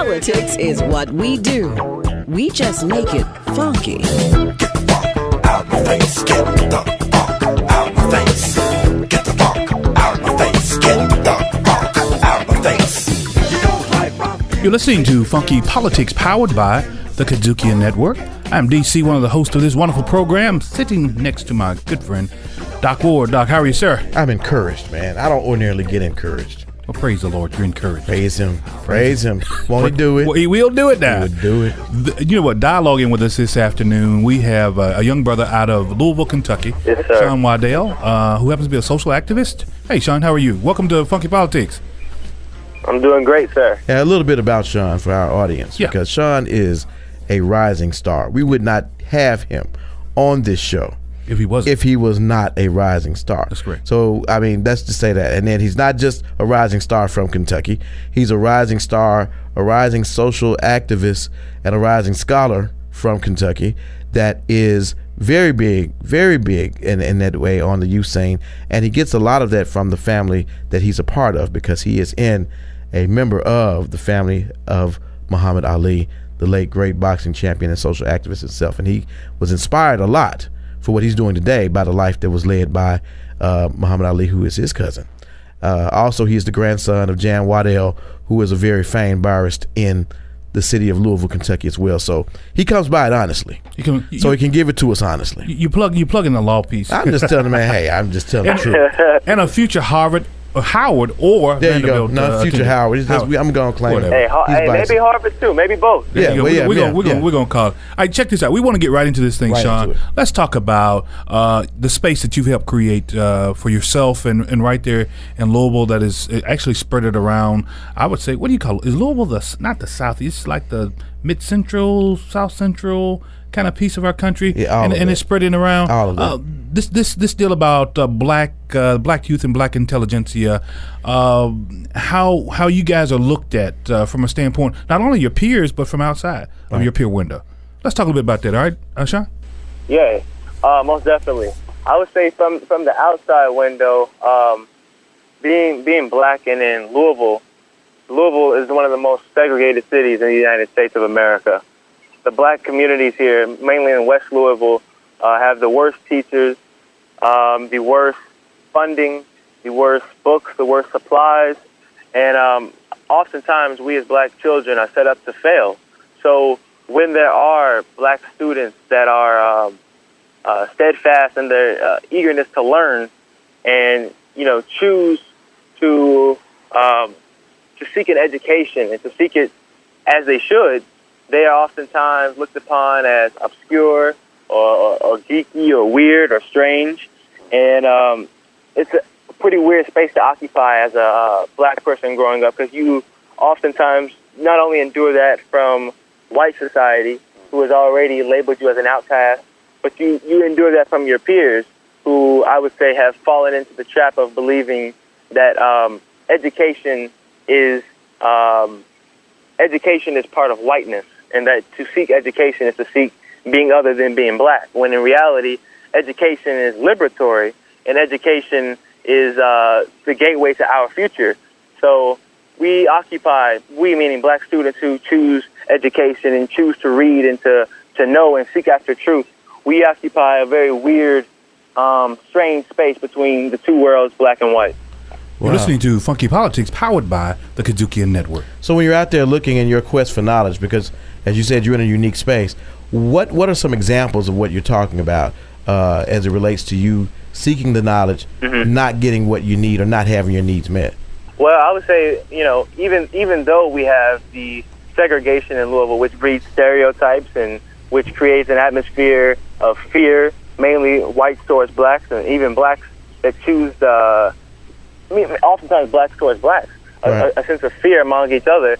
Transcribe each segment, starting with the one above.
Politics is what we do. We just make it funky. Get the funk out my face. Get the funk out my face. Get the funk out my face. Get the funk out my face. You don't like my... You're listening to Funky Politics, powered by the KUDZUKIAN Network. I'm DC, one of the hosts of this wonderful program, sitting next to my good friend, Doc Ward. Doc, how are you, sir? I'm encouraged, man. I don't ordinarily get encouraged. Well, praise the Lord, you're encouraged. Praise him. Praise him. Won't he do it? Well, he will do it now. He will do it. You know what? Dialoguing with us this afternoon, we have a young brother out of Louisville, Kentucky, yes, sir. Sean Waddell, who happens to be a social activist. Hey, Sean, how are you? Welcome to Funky Politics. I'm doing great, sir. Yeah, a little bit about Sean for our audience, because Sean is a rising star. We would not have him on this show if he was not a rising star. That's correct. So, I mean, that's to say that. And then he's not just a rising star from Kentucky. He's a rising star, a rising social activist, and a rising scholar from Kentucky that is very big in that way on the youth scene. And he gets a lot of that from the family that he's a part of, because he is a member of the family of Muhammad Ali, the late great boxing champion and social activist himself. And he was inspired a lot for what he's doing today by the life that was led by Muhammad Ali, who is his cousin. Also, he is the grandson of Jan Waddell, who is a very famed barrister in the city of Louisville, Kentucky as well. So he comes by it honestly. He can give it to us honestly. You plug in the law piece. I'm just telling the man, hey, I'm just telling the truth. And a future Howard or there you Vanderbilt, go. No, future Howard. I'm going to claim it. Hey, maybe Harvard too. Maybe both. We're going to call it. All right, check this out. We want to get right into this thing, Sean. Let's talk about the space that you've helped create for yourself and right there in Louisville that is actually spread it around. I would say, what do you call it? Is Louisville not the Southeast? It's like the mid-central, south-central kind of piece of our country, and it's spreading around. All of this deal about black youth and black intelligentsia, how you guys are looked at from a standpoint not only your peers but from outside of your peer window. Let's talk a little bit about that. All right, Sean? Yeah, most definitely. I would say from the outside window, being black and in Louisville is one of the most segregated cities in the United States of America. The black communities here, mainly in West Louisville, have the worst teachers, the worst funding, the worst books, the worst supplies, and oftentimes we as black children are set up to fail. So when there are black students that are steadfast in their eagerness to learn and choose to seek an education and to seek it as they should, they are oftentimes looked upon as obscure or geeky or weird or strange. And it's a pretty weird space to occupy as a black person growing up, because you oftentimes not only endure that from white society, who has already labeled you as an outcast, but you endure that from your peers, who I would say have fallen into the trap of believing that education is part of whiteness, and that to seek education is to seek being other than being black, when in reality, education is liberatory, and education is the gateway to our future. So we meaning black students who choose education and choose to read and to know and seek after truth, we occupy a very weird, strange space between the two worlds, black and white. You're listening to Funky Politics, powered by the KUDZUKIAN Network. So when you're out there looking in your quest for knowledge, because as you said, you're in a unique space, what are some examples of what you're talking about as it relates to you seeking the knowledge, not getting what you need or not having your needs met? Well, I would say, even though we have the segregation in Louisville, which breeds stereotypes and which creates an atmosphere of fear, mainly whites towards blacks, and even blacks that choose oftentimes blacks towards blacks, right. a sense of fear among each other.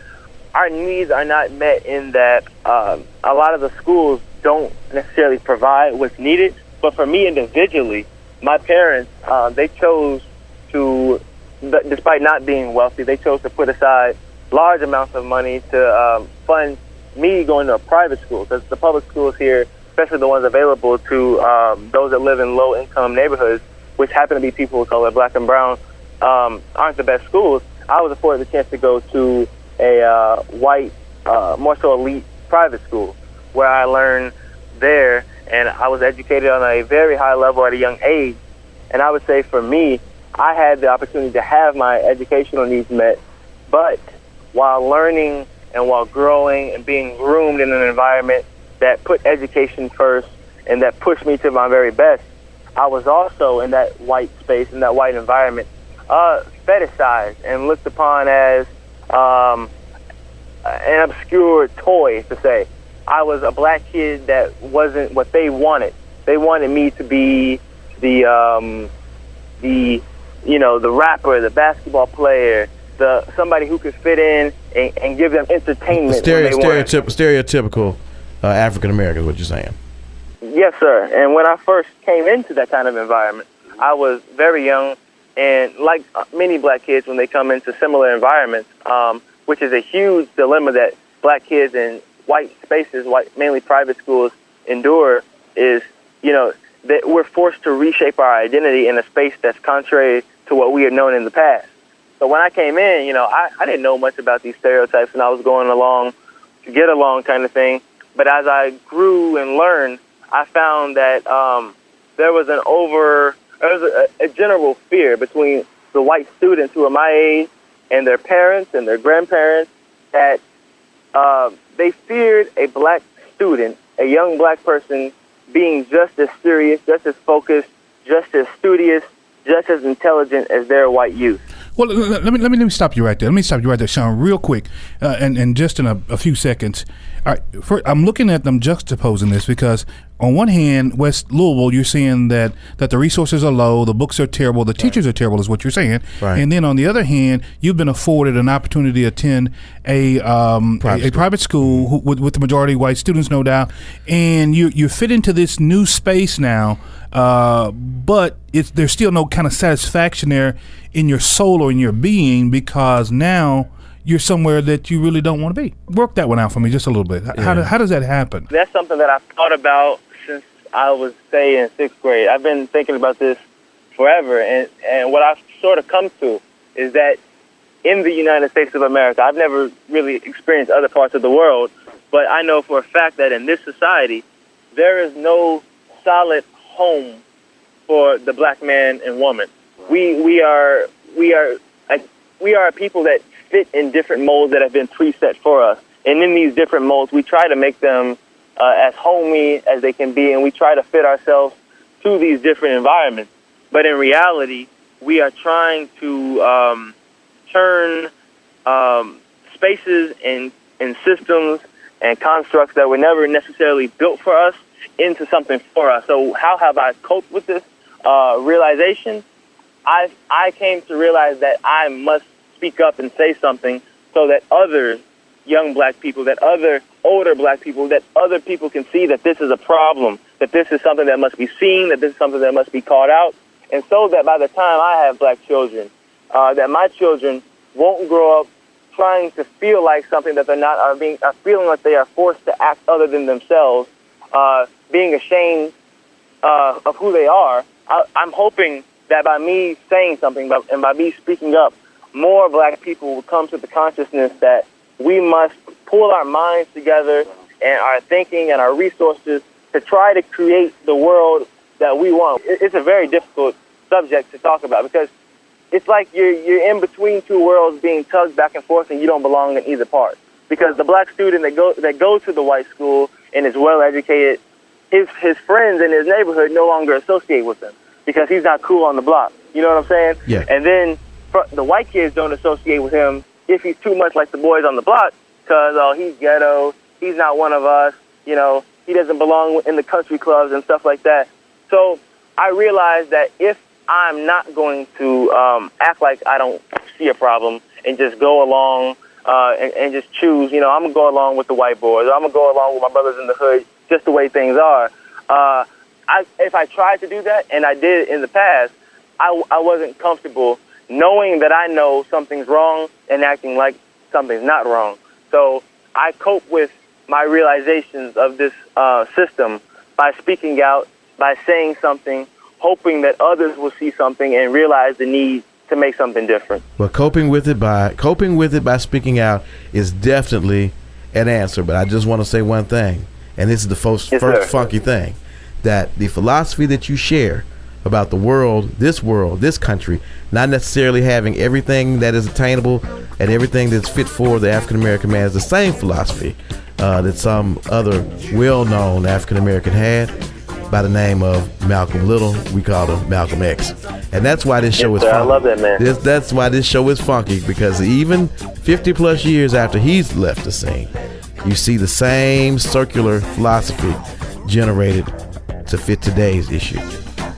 Our needs are not met in that a lot of the schools don't necessarily provide what's needed. But for me individually, my parents, they chose to, despite not being wealthy, they chose to put aside large amounts of money to fund me going to a private school. Because the public schools here, especially the ones available to those that live in low-income neighborhoods, which happen to be people of color, black and brown, aren't the best schools. I was afforded the chance to go to a white more so elite private school, where I learned there, and I was educated on a very high level at a young age. And I would say for me, I had the opportunity to have my educational needs met, but while learning and while growing and being groomed in an environment that put education first and that pushed me to my very best, I was also in that white space, in that white environment, fetishized and looked upon as an obscure toy, to say. I was a black kid that wasn't what they wanted. They wanted me to be the rapper, the basketball player, somebody who could fit in and give them entertainment. Stereotypical African American, is what you're saying. Yes, sir. And when I first came into that kind of environment, I was very young, and like many black kids when they come into similar environments, which is a huge dilemma that black kids in white spaces, mainly private schools, endure, is, that we're forced to reshape our identity in a space that's contrary to what we had known in the past. So when I came in, I didn't know much about these stereotypes, and I was going along to get along kind of thing. But as I grew and learned, I found that there was a general fear between the white students who are my age and their parents and their grandparents that they feared a black student, a young black person, being just as serious, just as focused, just as studious, just as intelligent as their white youth. Well, let me stop you right there. Let me stop you right there, Sean, real quick, and just in a few seconds. All right, I'm looking at them juxtaposing this because on one hand, West Louisville, you're saying that the resources are low, the books are terrible, the teachers are terrible, is what you're saying. Right. And then on the other hand, you've been afforded an opportunity to attend a private school with the majority white students, no doubt, and you fit into this new space now. But there's still no kind of satisfaction there in your soul or in your being because now you're somewhere that you really don't want to be. Work that one out for me just a little bit. Yeah. How does that happen? That's something that I've thought about since I was, say, in 6th grade. I've been thinking about this forever, and what I've sort of come to is that in the United States of America, I've never really experienced other parts of the world, but I know for a fact that in this society, there is no solid home for the black man and woman. We are people that fit in different molds that have been preset for us, and in these different molds, we try to make them as homey as they can be, and we try to fit ourselves to these different environments. But in reality, we are trying to turn spaces and systems and constructs that were never necessarily built for us into something for us. So how have I coped with this realization? I came to realize that I must speak up and say something so that other young black people, that other older black people, that other people can see that this is a problem, that this is something that must be seen, that this is something that must be called out, and so that by the time I have black children, that my children won't grow up trying to feel like something that they're not, are feeling like they are forced to act other than themselves, being ashamed of who they are. I'm hoping that by me saying something and by me speaking up, more black people will come to the consciousness that we must pull our minds together and our thinking and our resources to try to create the world that we want. It's a very difficult subject to talk about because it's like you're in between two worlds being tugged back and forth, and you don't belong in either part. Because the black student that goes to the white school and is well educated, his friends in his neighborhood no longer associate with him because he's not cool on the block. You know what I'm saying? Yeah. And then the white kids don't associate with him if he's too much like the boys on the block because, he's ghetto, he's not one of us, he doesn't belong in the country clubs and stuff like that. So I realized that if I'm not going to act like I don't see a problem and just go along and just choose, I'm going to go along with the white boys, or I'm going to go along with my brothers in the hood, just the way things are. If I tried to do that, and I did in the past, I wasn't comfortable knowing that I know something's wrong and acting like something's not wrong. So I cope with my realizations of this system by speaking out, by saying something, hoping that others will see something and realize the need to make something different. Well, coping with it by speaking out is definitely an answer, but I just want to say one thing, and this is the first funky thing, that the philosophy that you share about the world, this country, not necessarily having everything that is attainable and everything that's fit for the African American man, is the same philosophy that some other well-known African American had by the name of Malcolm Little. We call him Malcolm X. And that's why this show is funky. I love that, man. That's why this show is funky, because even 50 plus years after he's left the scene, you see the same circular philosophy generated to fit today's issue.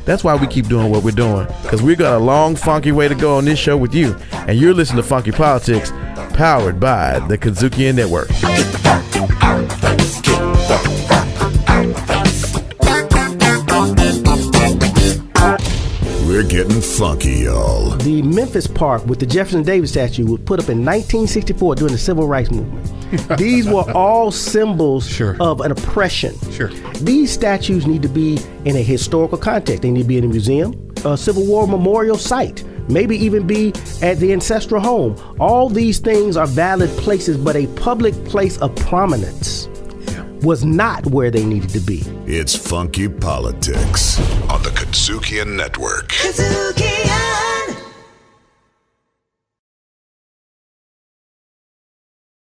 That's why we keep doing what we're doing, because we got a long, funky way to go on this show with you. And you're listening to Funky Politics, powered by the KUDZUKIAN Network. We're getting funky, y'all. The Memphis Park with the Jefferson Davis statue was put up in 1964 during the Civil Rights Movement. These were all symbols of an oppression. These statues need to be in a historical context. They need to be in a museum, a Civil War memorial site, maybe even be at the ancestral home. All these things are valid places, but a public place of prominence was not where they needed to be. It's Funky Politics on the KUDZUKIAN Network. KUDZUKIAN.